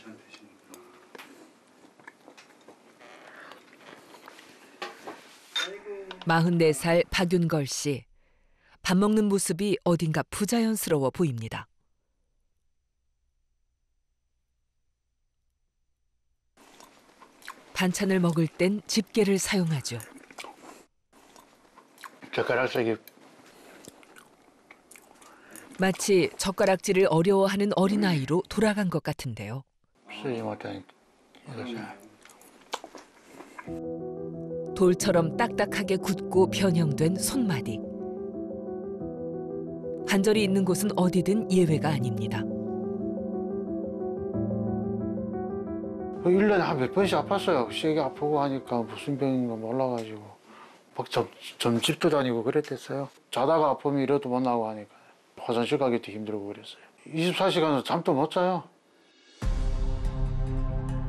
반찬 드시는구나. 44살 박윤걸 씨. 밥 먹는 모습이 어딘가 부자연스러워 보입니다. 반찬을 먹을 땐 집게를 사용하죠. 젓가락색이 마치 젓가락질을 어려워하는 어린아이로 돌아간 것 같은데요. 쓰지 못하니까 이거 돌처럼 딱딱하게 굳고 변형된 손마디. 관절이 있는 곳은 어디든 예외가 아닙니다. 1년에 한 몇 번씩 아팠어요. 세게 아프고 하니까 무슨 병인가 몰라가지고 막 점집도 다니고 그랬댔어요. 자다가 아프면 이러도 못 나고 하니까 화장실 가기도 힘들고 그랬어요. 24시간 잠도 못 자요.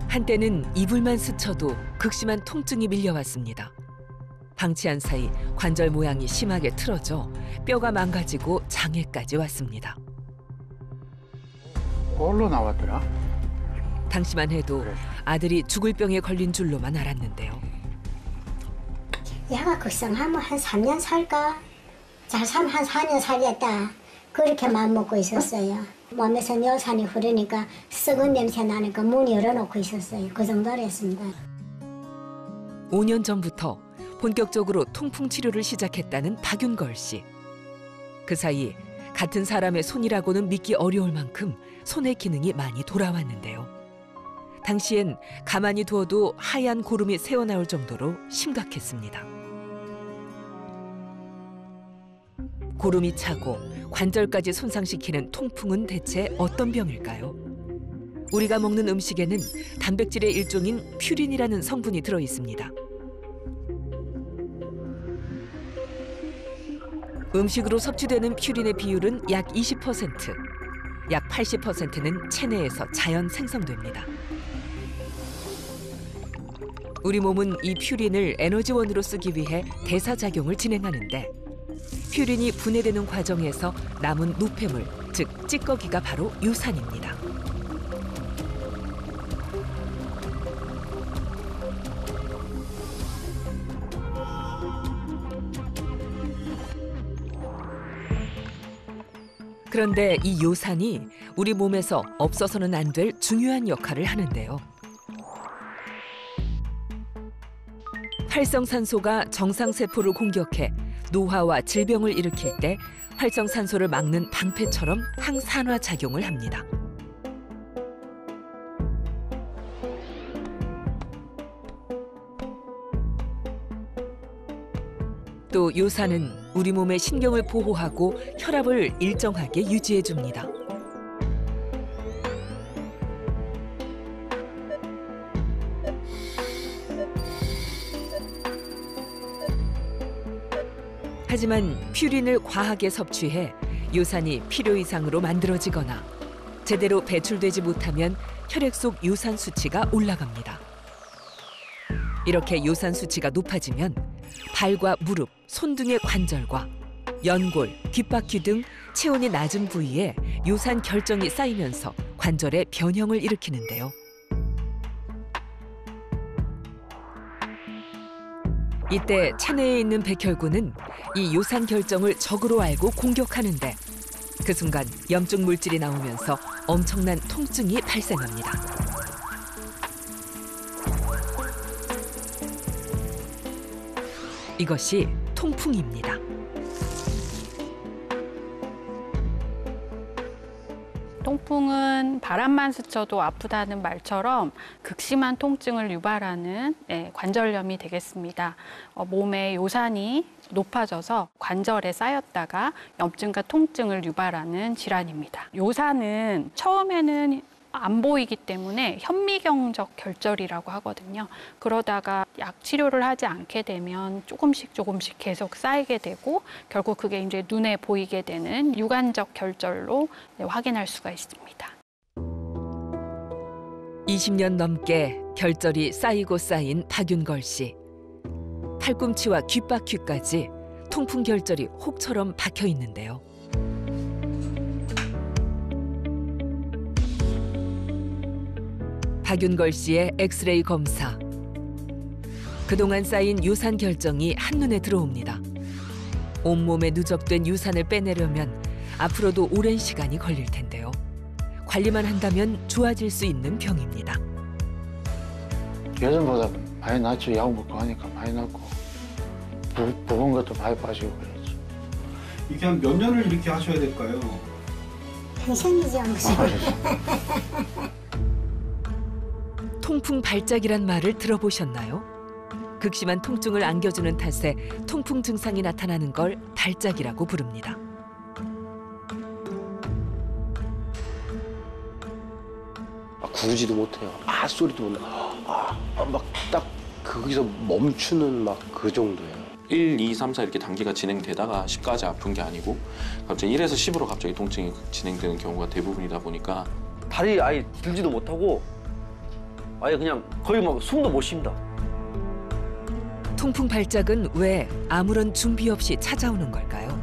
한때는 이불만 스쳐도 극심한 통증이 밀려왔습니다. 방치한 사이 관절 모양이 심하게 틀어져 뼈가 망가지고 장애까지 왔습니다. 뭘로 나왔더라? 당시만 해도 아들이 죽을 병에 걸린 줄로만 알았는데요. 얘가 극성하면 한 3년 살까? 잘 살면 한 4년 살겠다. 그렇게 마음먹고 있었어요. 몸에서 뇨산이 흐르니까 썩은 냄새 나니까 문 열어놓고 있었어요. 그 정도로 했습니다. 5년 전부터 본격적으로 통풍 치료를 시작했다는 박윤걸 씨. 그 사이 같은 사람의 손이라고는 믿기 어려울 만큼 손의 기능이 많이 돌아왔는데요. 당시엔 가만히 두어도 하얀 고름이 새어나올 정도로 심각했습니다. 고름이 차고 관절까지 손상시키는 통풍은 대체 어떤 병일까요? 우리가 먹는 음식에는 단백질의 일종인 퓨린이라는 성분이 들어 있습니다. 음식으로 섭취되는 퓨린의 비율은 약 20%, 약 80%는 체내에서 자연 생성됩니다. 우리 몸은 이 퓨린을 에너지원으로 쓰기 위해 대사작용을 진행하는데 퓨린이 분해되는 과정에서 남은 노폐물, 즉 찌꺼기가 바로 유산입니다. 그런데 이 요산이 우리 몸에서 없어서는 안 될 중요한 역할을 하는데요. 활성산소가 정상세포를 공격해 노화와 질병을 일으킬 때 활성산소를 막는 방패처럼 항산화 작용을 합니다. 또 요산은 우리 몸의 신경을 보호하고 혈압을 일정하게 유지해 줍니다. 하지만 퓨린을 과하게 섭취해 요산이 필요 이상으로 만들어지거나 제대로 배출되지 못하면 혈액 속 요산 수치가 올라갑니다. 이렇게 요산 수치가 높아지면 발과 무릎, 손 등의 관절과 연골, 귓바퀴 등 체온이 낮은 부위에 요산 결정이 쌓이면서 관절에 변형을 일으키는데요. 이때 체내에 있는 백혈구는 이 요산 결정을 적으로 알고 공격하는데 그 순간 염증 물질이 나오면서 엄청난 통증이 발생합니다. 이것이 통풍입니다. 통풍은 바람만 스쳐도 아프다는 말처럼 극심한 통증을 유발하는 관절염이 되겠습니다. 몸의 요산이 높아져서 관절에 쌓였다가 염증과 통증을 유발하는 질환입니다. 요산은 처음에는 안 보이기 때문에 현미경적 결절이라고 하거든요. 그러다가 약 치료를 하지 않게 되면 조금씩 계속 쌓이게 되고 결국 그게 이제 눈에 보이게 되는 유관적 결절로 확인할 수가 있습니다. 20년 넘게 결절이 쌓이고 쌓인 박윤걸 씨. 팔꿈치와 귓바퀴까지 통풍 결절이 혹처럼 박혀 있는데요. 박윤걸 씨의 엑스레이 검사. 그동안 쌓인 유산 결정이 한눈에 들어옵니다. 온몸에 누적된 유산을 빼내려면 앞으로도 오랜 시간이 걸릴 텐데요. 관리만 한다면 좋아질 수 있는 병입니다. 예전보다 많이 낫죠. 약 먹고 하니까 많이 낫고 부은 것도 많이 빠지고 그랬죠. 이게 한 몇 년을 이렇게 하셔야 될까요? 평생이죠. 통풍 발작이란 말을 들어보셨나요? 극심한 통증을 안겨주는 탓에 통풍 증상이 나타나는 걸 발작이라고 부릅니다. 구르지도 못해요. 소리도 못 나. 막 딱 거기서 멈추는 막 그 정도예요. 1, 2, 3, 4 이렇게 단계가 진행되다가 10까지 아픈 게 아니고 갑자기 1에서 10으로 갑자기 통증이 진행되는 경우가 대부분이다 보니까 다리 아예 들지도 못하고 아예 그냥 거의 막 숨도 못 쉰다. 통풍 발작은 왜 아무런 준비 없이 찾아오는 걸까요?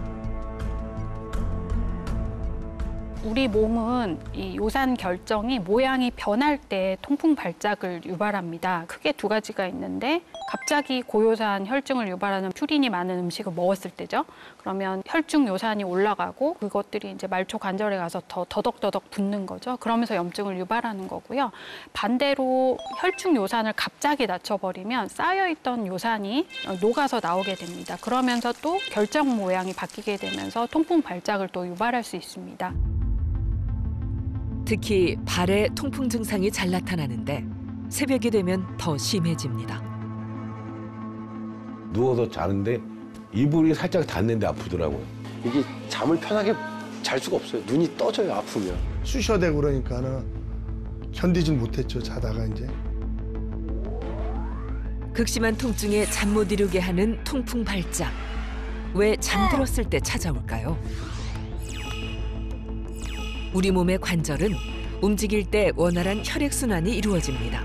우리 몸은 이 요산 결정이 모양이 변할 때 통풍 발작을 유발합니다. 크게 두 가지가 있는데 갑자기 고요산 혈증을 유발하는 퓨린이 많은 음식을 먹었을 때죠. 그러면 혈중 요산이 올라가고 그것들이 이제 말초 관절에 가서 더 더덕더덕 붙는 거죠. 그러면서 염증을 유발하는 거고요. 반대로 혈중 요산을 갑자기 낮춰버리면 쌓여있던 요산이 녹아서 나오게 됩니다. 그러면서 또 결정 모양이 바뀌게 되면서 통풍 발작을 또 유발할 수 있습니다. 특히 발에 통풍 증상이 잘 나타나는데 새벽이 되면 더 심해집니다. 누워서 자는데 이불이 살짝 닿는데 아프더라고요. 이게 잠을 편하게 잘 수가 없어요. 눈이 떠져요, 아프면. 쑤셔대고 그러니까는 견디질 못했죠, 자다가 이제. 극심한 통증에 잠 못 이루게 하는 통풍 발작. 왜 잠들었을 때 찾아올까요? 우리 몸의 관절은 움직일 때 원활한 혈액순환이 이루어집니다.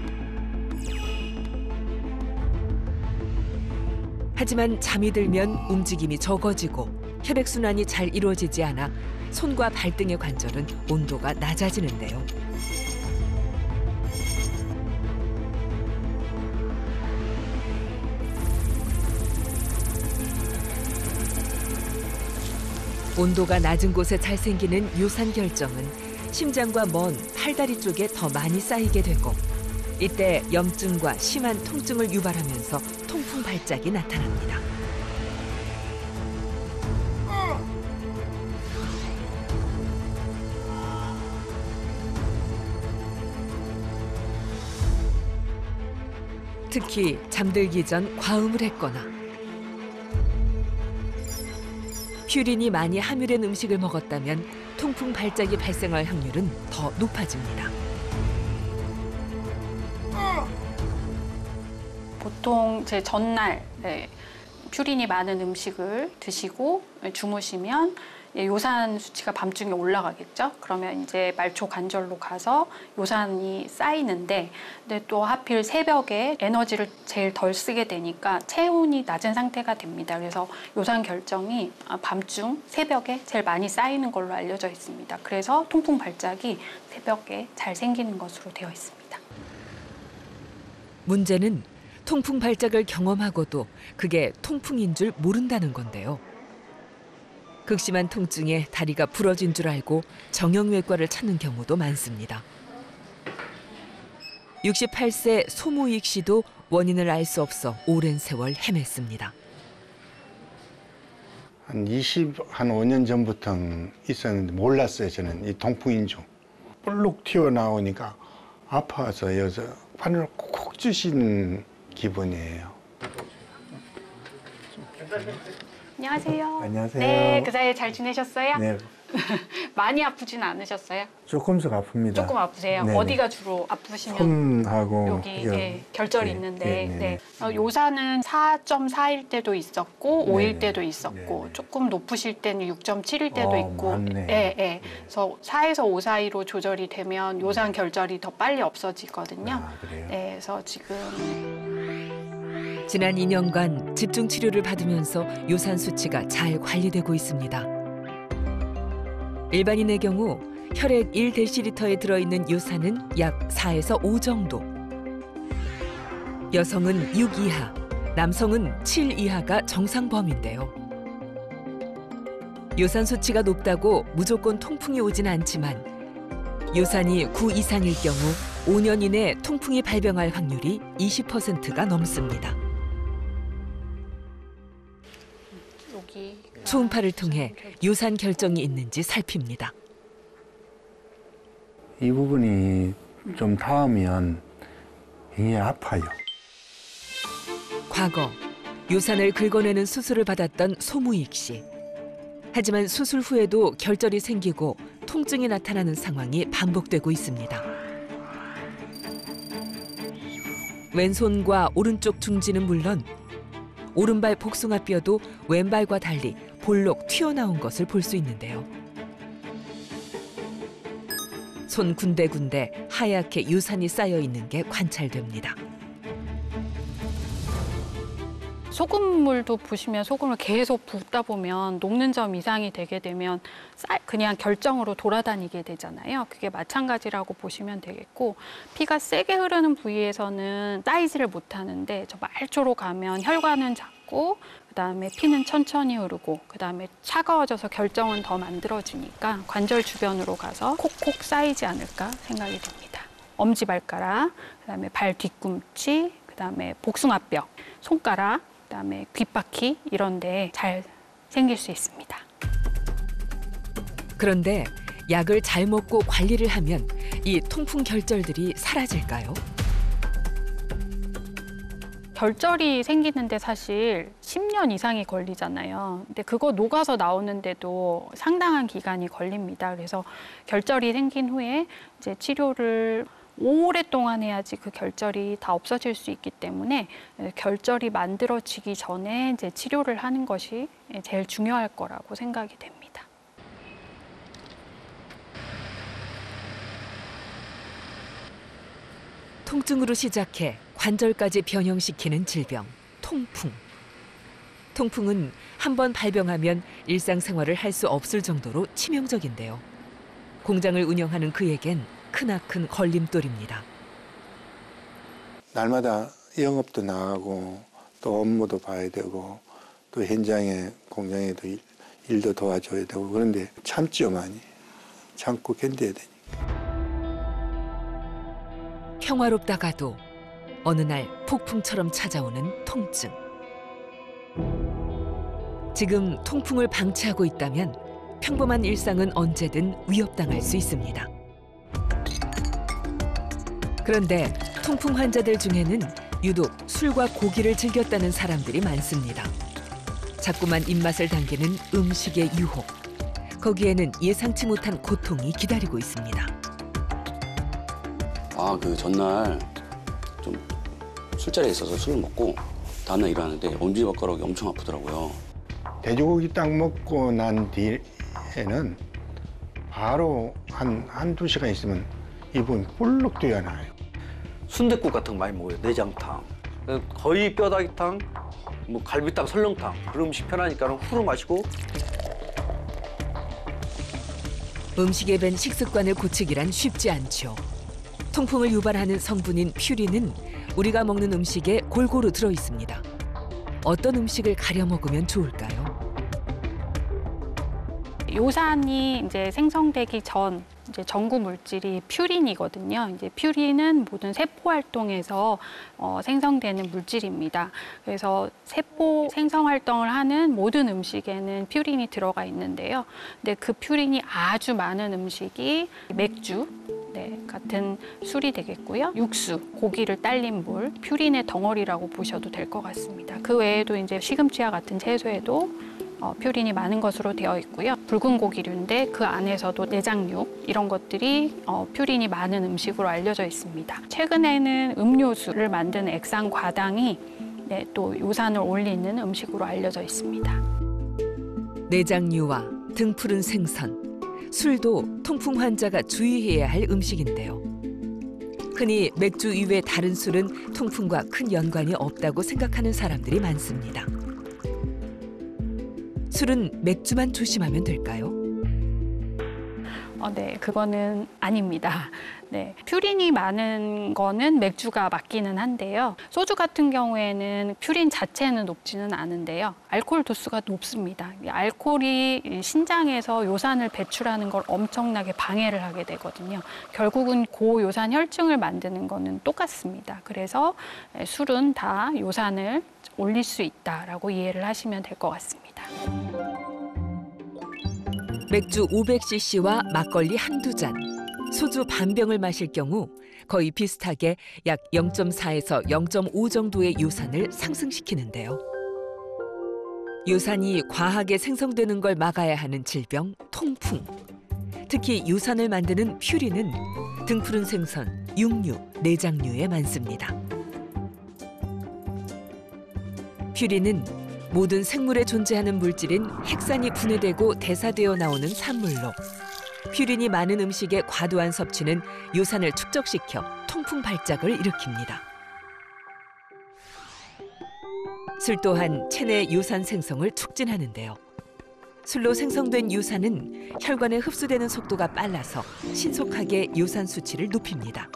하지만 잠이 들면 움직임이 적어지고 혈액순환이 잘 이루어지지 않아 손과 발등의 관절은 온도가 낮아지는데요. 온도가 낮은 곳에 잘 생기는 유산 결정은 심장과 먼 팔다리 쪽에 더 많이 쌓이게 되고 이때 염증과 심한 통증을 유발하면서 통풍 발작이 나타납니다. 특히 잠들기 전 과음을 했거나 퓨린이 많이 함유된 음식을 먹었다면 통풍 발작이 발생할 확률은 더 높아집니다. 보통 제 전날 퓨린이 많은 음식을 드시고 주무시면 요산 수치가 밤중에 올라가겠죠. 그러면 이제 말초 관절로 가서 요산이 쌓이는데 근데 또 하필 새벽에 에너지를 제일 덜 쓰게 되니까 체온이 낮은 상태가 됩니다. 그래서 요산 결정이 밤중 새벽에 제일 많이 쌓이는 걸로 알려져 있습니다. 그래서 통풍 발작이 새벽에 잘 생기는 것으로 되어 있습니다. 문제는 통풍 발작을 경험하고도 그게 통풍인 줄 모른다는 건데요. 극심한 통증에 다리가 부러진 줄 알고 정형외과를 찾는 경우도 많습니다. 68세 소무익 씨도 원인을 알 수 없어 오랜 세월 헤맸습니다. 한 5년 전부터 있었는데 몰랐어요, 저는. 이 통풍인 줄. 볼록 튀어나오니까 아파서 여기서 바늘을 콕 주시는 기분이에요. 안녕하세요. 안녕하세요. 네, 그 사이에 잘 지내셨어요? 네, 많이 아프진 않으셨어요? 조금씩 아픕니다. 조금 아프세요? 네네. 어디가 주로 아프시면? 손하고 여기 결절이 네, 있는데 네. 요산은 4.4일 때도 있었고 5일 네네. 때도 있었고 네네. 조금 높으실 때는 6.7일 때도 있고 맞네. 예. 그래서 4에서 5 사이로 조절이 되면 요산 결절이 더 빨리 없어지거든요. 아, 그래요? 네, 그래서 지금 지난 2년간 집중 치료를 받으면서 요산 수치가 잘 관리되고 있습니다. 일반인의 경우 혈액 1dl에 들어있는 요산은 약 4에서 5 정도. 여성은 6 이하, 남성은 7 이하가 정상 범위인데요. 요산 수치가 높다고 무조건 통풍이 오진 않지만 요산이 9 이상일 경우 5년 이내 통풍이 발병할 확률이 20%가 넘습니다. 초음파를 통해 요산 결정이 있는지 살핍니다. 이 부분이 좀 닿으면 굉장히 아파요. 과거 요산을 긁어내는 수술을 받았던 소무익 씨. 하지만 수술 후에도 결절이 생기고 통증이 나타나는 상황이 반복되고 있습니다. 왼손과 오른쪽 중지는 물론 오른발 복숭아뼈도 왼발과 달리 볼록 튀어나온 것을 볼 수 있는데요. 손 군데군데 하얗게 요산이 쌓여 있는 게 관찰됩니다. 소금물도 보시면 소금을 계속 붓다 보면 녹는 점 이상이 되게 되면 그냥 결정으로 돌아다니게 되잖아요. 그게 마찬가지라고 보시면 되겠고, 피가 세게 흐르는 부위에서는 쌓이지를 못하는데 저 말초로 가면 혈관은 작고 그다음에 피는 천천히 흐르고 그다음에 차가워져서 결정은 더 만들어지니까 관절 주변으로 가서 콕콕 쌓이지 않을까 생각이 듭니다. 엄지발가락, 그다음에 발 뒤꿈치, 그다음에 복숭아뼈, 손가락, 그다음에 귓바퀴 이런 데 잘 생길 수 있습니다. 그런데 약을 잘 먹고 관리를 하면 이 통풍 결절들이 사라질까요? 결절이 생기는데 사실 10년 이상이 걸리잖아요. 근데 그거 녹아서 나오는데도 상당한 기간이 걸립니다. 그래서 결절이 생긴 후에 이제 치료를 오랫동안 해야지 그 결절이 다 없어질 수 있기 때문에 결절이 만들어지기 전에 이제 치료를 하는 것이 제일 중요할 거라고 생각이 됩니다. 통증으로 시작해 관절까지 변형시키는 질병, 통풍. 통풍은 한번 발병하면 일상생활을 할 수 없을 정도로 치명적인데요. 공장을 운영하는 그에겐 크나큰 걸림돌입니다. 날마다 영업도 나가고 또 업무도 봐야 되고 또 현장에 공장에도 일도 도와줘야 되고 그런데 참지요 많이. 참고 견뎌야 되니까. 평화롭다가도 어느 날 폭풍처럼 찾아오는 통증. 지금 통풍을 방치하고 있다면 평범한 일상은 언제든 위협당할 수 있습니다. 그런데 통풍 환자들 중에는 유독 술과 고기를 즐겼다는 사람들이 많습니다. 자꾸만 입맛을 당기는 음식의 유혹. 거기에는 예상치 못한 고통이 기다리고 있습니다. 그 전날 좀 술자리에 있어서 술을 먹고 다음날 일어났는데 엄지발가락이 엄청 아프더라고요. 돼지고기 딱 먹고 난 뒤에는 바로 한두 시간 있으면 이 부분이 볼록 뛰어나요. 순댓국 같은 거 많이 먹어요. 내장탕. 거의 뼈다귀탕, 뭐 갈비탕, 설렁탕. 그런 음식 편하니까 후루 마시고. 음식에 밴 식습관을 고치기란 쉽지 않죠. 통풍을 유발하는 성분인 퓨린은 우리가 먹는 음식에 골고루 들어 있습니다. 어떤 음식을 가려 먹으면 좋을까요? 요산이 이제 생성되기 전 이제 전구 물질이 퓨린이거든요. 이제 퓨린은 모든 세포 활동에서 생성되는 물질입니다. 그래서 세포 생성 활동을 하는 모든 음식에는 퓨린이 들어가 있는데요. 근데 그 퓨린이 아주 많은 음식이 맥주 같은 술이 되겠고요. 육수, 고기를 딸린 물, 퓨린의 덩어리라고 보셔도 될 것 같습니다. 그 외에도 이제 시금치와 같은 채소에도 퓨린이 많은 것으로 되어 있고요. 붉은 고기류인데 그 안에서도 내장육 이런 것들이 퓨린이 많은 음식으로 알려져 있습니다. 최근에는 음료수를 만드는 액상 과당이 또 요산을 올리는 음식으로 알려져 있습니다. 내장류와 등푸른 생선, 술도 통풍 환자가 주의해야 할 음식인데요. 흔히 맥주 이외 다른 술은 통풍과 큰 연관이 없다고 생각하는 사람들이 많습니다. 술은 맥주만 조심하면 될까요? 네, 그거는 아닙니다. 네, 퓨린이 많은 거는 맥주가 맞기는 한데요. 소주 같은 경우에는 퓨린 자체는 높지는 않은데요. 알코올 도수가 높습니다. 이 알코올이 신장에서 요산을 배출하는 걸 엄청나게 방해를 하게 되거든요. 결국은 고요산 혈증을 만드는 거는 똑같습니다. 그래서 술은 다 요산을 올릴 수 있다라고 이해를 하시면 될 것 같습니다. 맥주 500cc와 막걸리 한두 잔, 소주 반병을 마실 경우 거의 비슷하게 약 0.4에서 0.5 정도의 요산을 상승시키는데요. 요산이 과하게 생성되는 걸 막아야 하는 질병, 통풍. 특히 요산을 만드는 퓨린은 등푸른 생선, 육류, 내장류에 많습니다. 퓨린은 모든 생물에 존재하는 물질인 핵산이 분해되고 대사되어 나오는 산물로 퓨린이 많은 음식의 과도한 섭취는 요산을 축적시켜 통풍 발작을 일으킵니다. 술 또한 체내 요산 생성을 촉진하는데요. 술로 생성된 요산은 혈관에 흡수되는 속도가 빨라서 신속하게 요산 수치를 높입니다.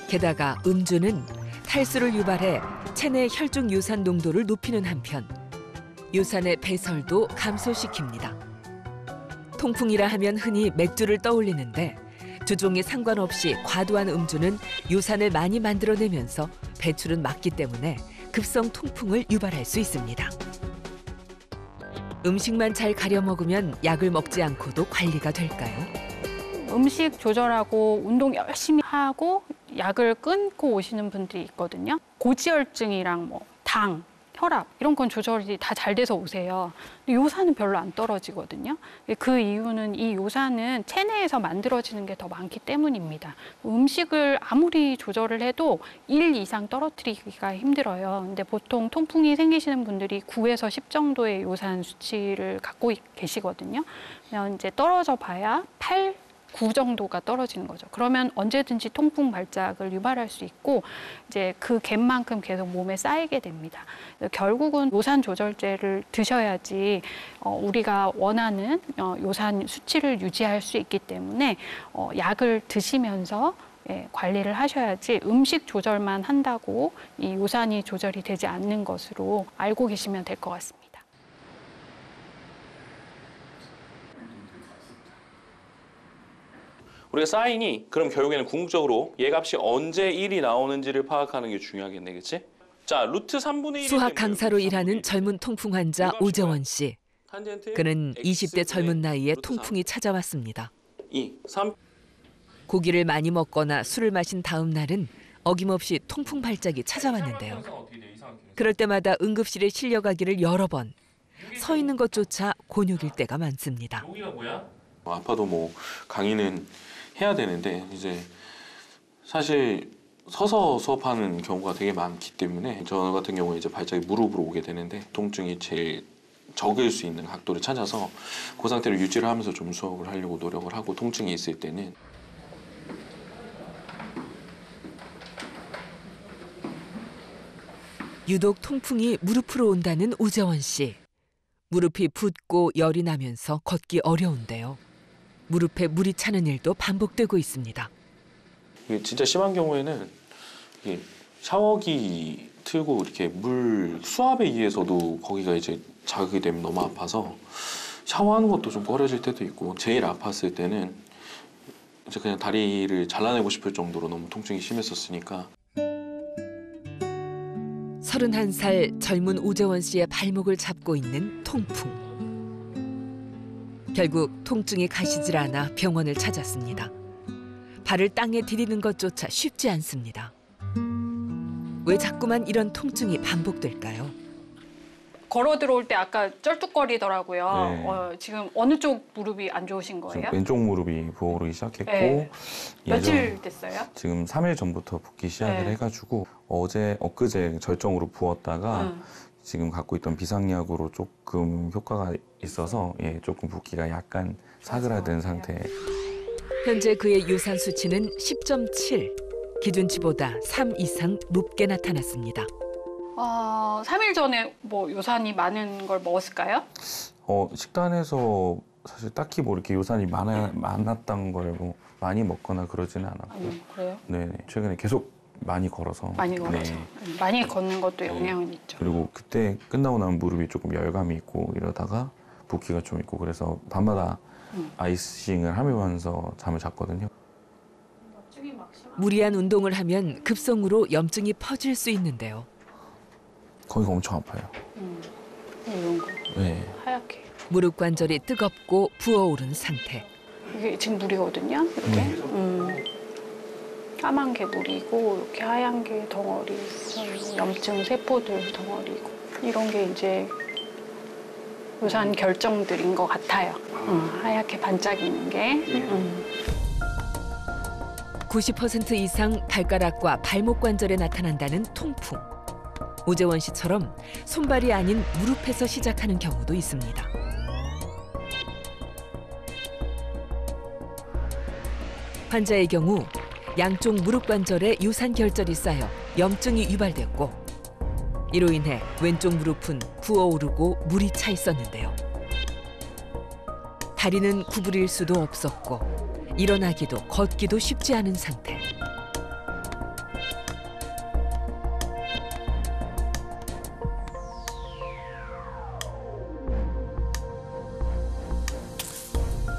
게다가 음주는 탈수를 유발해 체내 혈중 요산 농도를 높이는 한편 요산의 배설도 감소시킵니다. 통풍이라 하면 흔히 맥주를 떠올리는데 주종에 상관없이 과도한 음주는 요산을 많이 만들어내면서 배출은 막기 때문에 급성 통풍을 유발할 수 있습니다. 음식만 잘 가려 먹으면 약을 먹지 않고도 관리가 될까요? 음식 조절하고 운동 열심히 하고 약을 끊고 오시는 분들이 있거든요. 고지혈증이랑 당, 혈압 이런 건 조절이 다 잘 돼서 오세요. 근데 요산은 별로 안 떨어지거든요. 그 이유는 이 요산은 체내에서 만들어지는 게 더 많기 때문입니다. 음식을 아무리 조절을 해도 1 이상 떨어뜨리기가 힘들어요. 근데 보통 통풍이 생기시는 분들이 9에서 10 정도의 요산 수치를 갖고 계시거든요. 그러면 이제 떨어져 봐야 8, 9 정도가 떨어지는 거죠. 그러면 언제든지 통풍 발작을 유발할 수 있고 이제 그 갭만큼 계속 몸에 쌓이게 됩니다. 결국은 요산 조절제를 드셔야지 우리가 원하는 요산 수치를 유지할 수 있기 때문에 약을 드시면서 관리를 하셔야지 음식 조절만 한다고 이 요산이 조절이 되지 않는 것으로 알고 계시면 될 것 같습니다. 우리가 사인이 그럼 결국에는 궁극적으로 얘값이 언제 1이 나오는지를 파악하는 게 중요하겠네, 그치? 자, 루트 3분의 1이 수학 강사로 일하는 젊은 통풍 환자 오정원 씨. 그는 20대 젊은 나이에 통풍이 찾아왔습니다. 2, 3. 고기를 많이 먹거나 술을 마신 다음 날은 어김없이 통풍 발작이 찾아왔는데요. 그럴 때마다 응급실에 실려가기를 여러 번. 서 있는 것조차 곤욕일 때가 많습니다. 아파도 강의는 해야 되는데 이제 사실 서서 수업하는 경우가 되게 많기 때문에 저 같은 경우에 이제 발작이 무릎으로 오게 되는데 통증이 제일 적을 수 있는 각도를 찾아서 그 상태를 유지를 하면서 좀 수업을 하려고 노력을 하고 통증이 있을 때는 유독 통풍이 무릎으로 온다는 오정원 씨. 무릎이 붓고 열이 나면서 걷기 어려운데요. 무릎에 물이 차는 일도 반복되고 있습니다. 진짜 심한 경우에는 샤워기 틀고 이렇게 물 수압에 의해서도 거기가 이제 자극이 되면 너무 아파서 샤워하는 것도 좀 꺼려질 때도 있고 제일 아팠을 때는 이제 그냥 다리를 잘라내고 싶을 정도로 너무 통증이 심했었으니까. 31살 젊은 오정원 씨의 발목을 잡고 있는 통풍. 결국 통증이 가시질 않아 병원을 찾았습니다. 발을 땅에 디디는 것조차 쉽지 않습니다. 왜 자꾸만 이런 통증이 반복될까요? 걸어 들어올 때 아까 쩔뚝거리더라고요. 네. 지금 어느 쪽 무릎이 안 좋으신 거예요? 왼쪽 무릎이 부어오르기 시작했고 네. 며칠 됐어요? 지금 3일 전부터 붓기 시작을 네. 해가지고 엊그제 절정으로 부었다가 지금 갖고 있던 비상약으로 조금 효과가 있어서 조금 붓기가 약간 사그라든 상태. 현재 그의 요산 수치는 10.7, 기준치보다 3 이상 높게 나타났습니다. 3일 전에 요산이 많은 걸 먹었을까요? 식단에서 사실 딱히 뭐 이렇게 요산이 많았던 걸 뭐 많이 먹거나 그러지는 않았고. 그래요? 네, 최근에 계속 많이 걸어서. 많이 걸어서. 네. 많이 걷는 것도 영향은 있죠. 그리고 그때 끝나고 나면 무릎이 조금 열감이 있고 이러다가 붓기가 좀 있고 그래서 밤마다 아이싱을 하면서 잠을 잤거든요. 무리한 운동을 하면 급성으로 염증이 퍼질 수 있는데요. 거기가 엄청 아파요. 이런 거. 네. 하얗게. 무릎 관절이 뜨겁고 부어오른 상태. 이게 지금 물이거든요. 이렇게. 까만 게 물이고 이렇게 하얀 게 덩어리, 염증 세포들 덩어리고 이런 게 이제 요산 결정들인 것 같아요. 하얗게 반짝이는 게. 90% 이상 발가락과 발목 관절에 나타난다는 통풍. 오재원 씨처럼 손발이 아닌 무릎에서 시작하는 경우도 있습니다. 환자의 경우 양쪽 무릎 관절에 유산 결절이 쌓여 염증이 유발됐고 이로 인해 왼쪽 무릎은 부어오르고 물이 차 있었는데요. 다리는 구부릴 수도 없었고 일어나기도 걷기도 쉽지 않은 상태.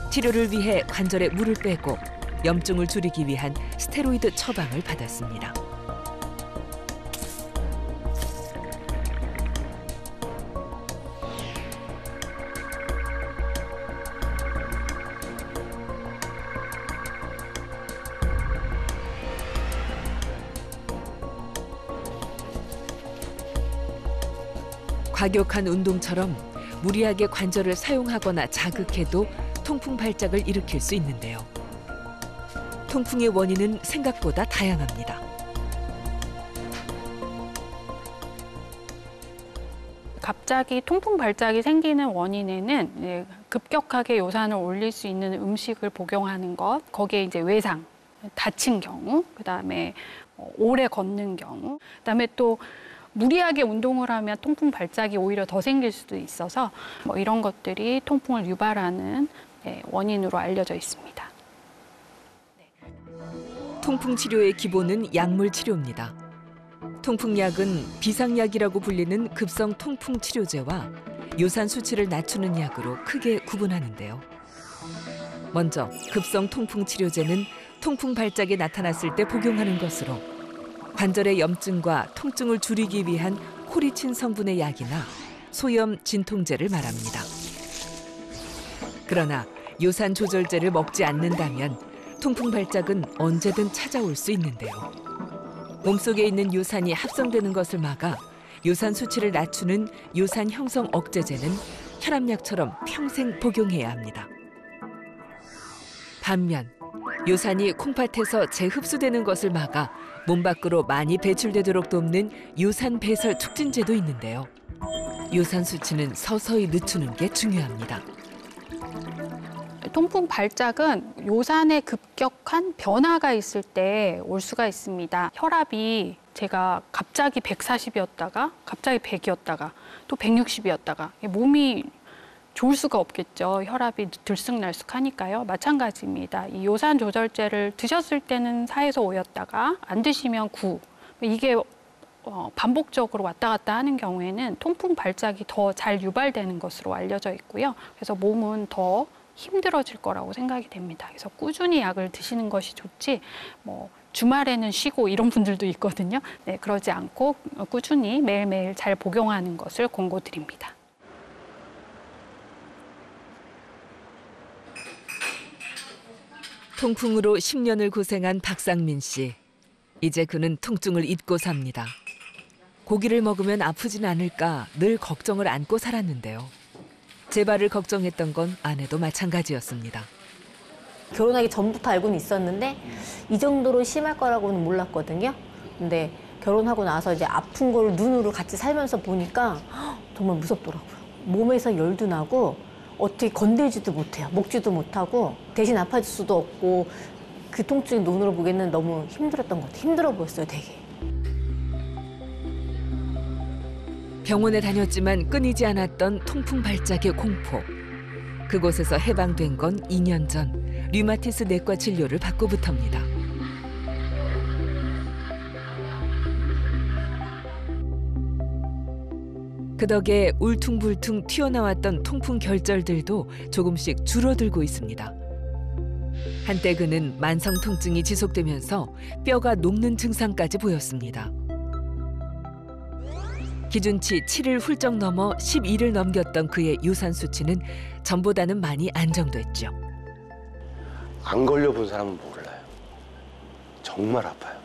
치료를 위해 관절에 물을 빼고 염증을 줄이기 위한 스테로이드 처방을 받았습니다. 과격한 운동처럼 무리하게 관절을 사용하거나 자극해도 통풍 발작을 일으킬 수 있는데요. 통풍의 원인은 생각보다 다양합니다. 갑자기 통풍 발작이 생기는 원인에는 급격하게 요산을 올릴 수 있는 음식을 복용하는 것, 거기에 이제 외상, 다친 경우, 그다음에 오래 걷는 경우, 그다음에 또 무리하게 운동을 하면 통풍 발작이 오히려 더 생길 수도 있어서 이런 것들이 통풍을 유발하는 원인으로 알려져 있습니다. 통풍 치료의 기본은 약물 치료입니다. 통풍약은 비상약이라고 불리는 급성 통풍 치료제와 요산 수치를 낮추는 약으로 크게 구분하는데요. 먼저 급성 통풍 치료제는 통풍 발작이 나타났을 때 복용하는 것으로 관절의 염증과 통증을 줄이기 위한 코리친 성분의 약이나 소염 진통제를 말합니다. 그러나 요산 조절제를 먹지 않는다면 통풍 발작은 언제든 찾아올 수 있는데요. 몸속에 있는 요산이 합성되는 것을 막아 요산 수치를 낮추는 요산 형성 억제제는 혈압약처럼 평생 복용해야 합니다. 반면 요산이 콩팥에서 재흡수되는 것을 막아 몸 밖으로 많이 배출되도록 돕는 요산 배설 촉진제도 있는데요. 요산 수치는 서서히 늦추는 게 중요합니다. 통풍 발작은 요산의 급격한 변화가 있을 때 올 수가 있습니다. 혈압이 제가 갑자기 140이었다가 갑자기 100이었다가 또 160이었다가 몸이 좋을 수가 없겠죠. 혈압이 들쑥날쑥하니까요. 마찬가지입니다. 이 요산 조절제를 드셨을 때는 4에서 5였다가 안 드시면 9. 이게 반복적으로 왔다 갔다 하는 경우에는 통풍 발작이 더 잘 유발되는 것으로 알려져 있고요. 그래서 몸은 더 힘들어질 거라고 생각이 됩니다. 그래서 꾸준히 약을 드시는 것이 좋지 주말에는 쉬고 이런 분들도 있거든요. 네, 그러지 않고 꾸준히 매일매일 잘 복용하는 것을 권고드립니다. 통풍으로 10년을 고생한 박상민 씨. 이제 그는 통증을 잊고 삽니다. 고기를 먹으면 아프진 않을까 늘 걱정을 안고 살았는데요. 재발을 걱정했던 건 아내도 마찬가지였습니다. 결혼하기 전부터 알고는 있었는데 이 정도로 심할 거라고는 몰랐거든요. 근데 결혼하고 나서 이제 아픈 걸 눈으로 같이 살면서 보니까 정말 무섭더라고요. 몸에서 열도 나고 어떻게 건들지도 못해요. 먹지도 못하고 대신 아파질 수도 없고 그 통증이 눈으로 보기에는 너무 힘들었던 것 같아요. 힘들어 보였어요, 되게. 병원에 다녔지만 끊이지 않았던 통풍 발작의 공포. 그곳에서 해방된 건 2년 전 류마티스 내과 진료를 받고부터입니다. 그 덕에 울퉁불퉁 튀어나왔던 통풍 결절들도 조금씩 줄어들고 있습니다. 한때 그는 만성 통증이 지속되면서 뼈가 녹는 증상까지 보였습니다. 기준치 7을 훌쩍 넘어 12를 넘겼던 그의 유산 수치는 전보다는 많이 안정됐죠. 안 걸려본 사람은 몰라요. 정말 아파요.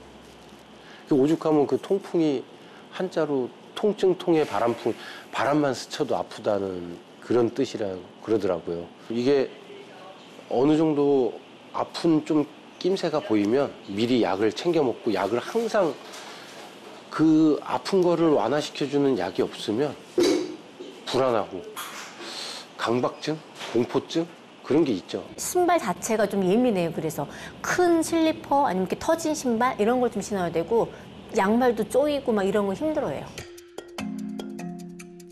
오죽하면 그 통풍이 한자로 통증, 통해, 바람풍, 바람만 스쳐도 아프다는 그런 뜻이라고 그러더라고요. 이게 어느 정도 아픈 좀 낌새가 보이면 미리 약을 챙겨 먹고, 약을 항상 그 아픈 거를 완화시켜주는 약이 없으면 불안하고 강박증, 공포증 그런 게 있죠. 신발 자체가 좀 예민해요. 그래서 큰 슬리퍼 아니면 이렇게 터진 신발 이런 걸 좀 신어야 되고, 양말도 쪼이고 막 이런 거 힘들어해요.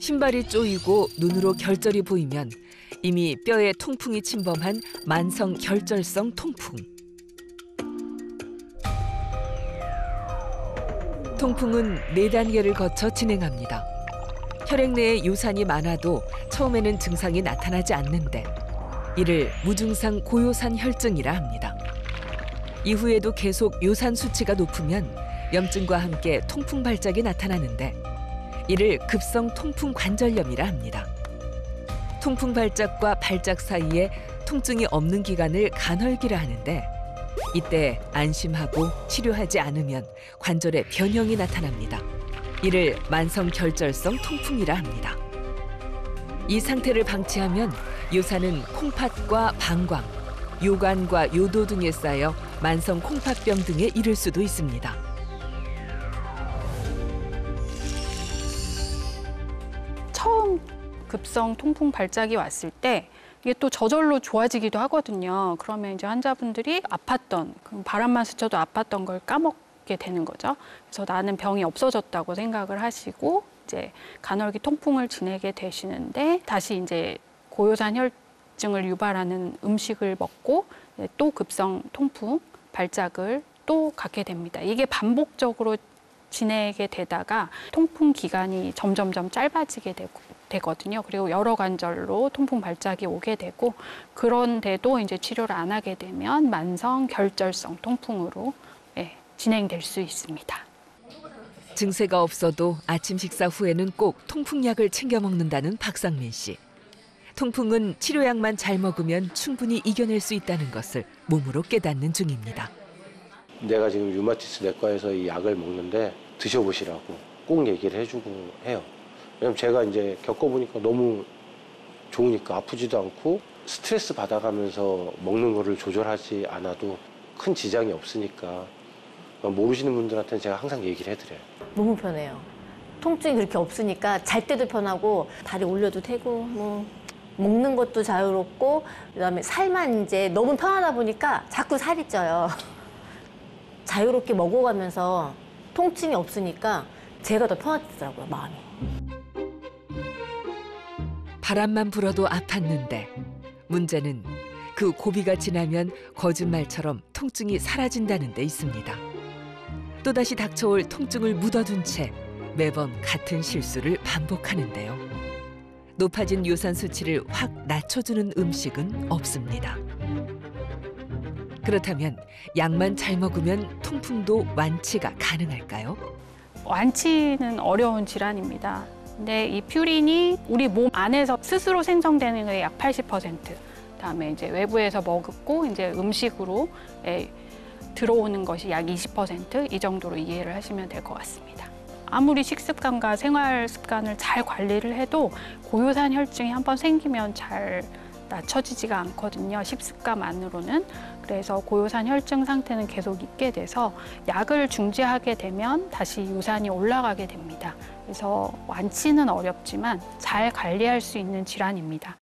신발이 쪼이고 눈으로 결절이 보이면 이미 뼈에 통풍이 침범한 만성 결절성 통풍. 통풍은 4단계를 거쳐 진행합니다. 혈액 내에 유산이 많아도 처음에는 증상이 나타나지 않는데 이를 무증상 고요산 혈증이라 합니다. 이후에도 계속 요산 수치가 높으면 염증과 함께 통풍 발작이 나타나는데 이를 급성 통풍 관절염이라 합니다. 통풍 발작과 발작 사이에 통증이 없는 기간을 간헐기라 하는데 이때 안심하고 치료하지 않으면 관절에 변형이 나타납니다. 이를 만성 결절성 통풍이라 합니다. 이 상태를 방치하면 유산은 콩팥과 방광, 요관과 요도 등에 쌓여 만성 콩팥병 등에 이를 수도 있습니다. 처음 급성 통풍 발작이 왔을 때 이게 또 저절로 좋아지기도 하거든요. 그러면 이제 환자분들이 아팠던, 바람만 스쳐도 아팠던 걸 까먹게 되는 거죠. 그래서 나는 병이 없어졌다고 생각을 하시고 이제 간헐기 통풍을 지내게 되시는데 다시 이제 고요산 혈증을 유발하는 음식을 먹고 또 급성 통풍 발작을 또 갖게 됩니다. 이게 반복적으로 지내게 되다가 통풍 기간이 점점점 짧아지게 되거든요. 그리고 여러 관절로 통풍 발작이 오게 되고, 그런데도 이제 치료를 안 하게 되면 만성 결절성 통풍으로 진행될 수 있습니다. 증세가 없어도 아침 식사 후에는 꼭 통풍약을 챙겨 먹는다는 박상민 씨. 통풍은 치료약만 잘 먹으면 충분히 이겨낼 수 있다는 것을 몸으로 깨닫는 중입니다. 내가 지금 류마티스 내과에서 이 약을 먹는데 드셔보시라고 꼭 얘기를 해주고 해요. 왜냐면 제가 이제 겪어보니까 너무 좋으니까 아프지도 않고 스트레스 받아가면서 먹는 거를 조절하지 않아도 큰 지장이 없으니까 모르시는 분들한테는 제가 항상 얘기를 해드려요. 너무 편해요. 통증이 그렇게 없으니까 잘 때도 편하고 다리 올려도 되고 뭐 먹는 것도 자유롭고 그다음에 살만 이제 너무 편하다 보니까 자꾸 살이 쪄요. 자유롭게 먹어가면서 통증이 없으니까 제가 더 편하더라고요, 마음이. 바람만 불어도 아팠는데 문제는 그 고비가 지나면 거짓말처럼 통증이 사라진다는 데 있습니다. 또다시 닥쳐올 통증을 묻어둔 채 매번 같은 실수를 반복하는데요. 높아진 유산 수치를 확 낮춰주는 음식은 없습니다. 그렇다면 약만 잘 먹으면 통풍도 완치가 가능할까요? 완치는 어려운 질환입니다. 근데 이 퓨린이 우리 몸 안에서 스스로 생성되는 게 약 80%, 그다음에 이제 외부에서 먹고 이제 음식으로 들어오는 것이 약 20%, 이 정도로 이해를 하시면 될 것 같습니다. 아무리 식습관과 생활 습관을 잘 관리를 해도 고요산 혈증이 한번 생기면 잘 낮춰지지가 않거든요. 식습관만으로는. 그래서 고요산 혈증 상태는 계속 있게 돼서 약을 중지하게 되면 다시 유산이 올라가게 됩니다. 그래서 완치는 어렵지만 잘 관리할 수 있는 질환입니다.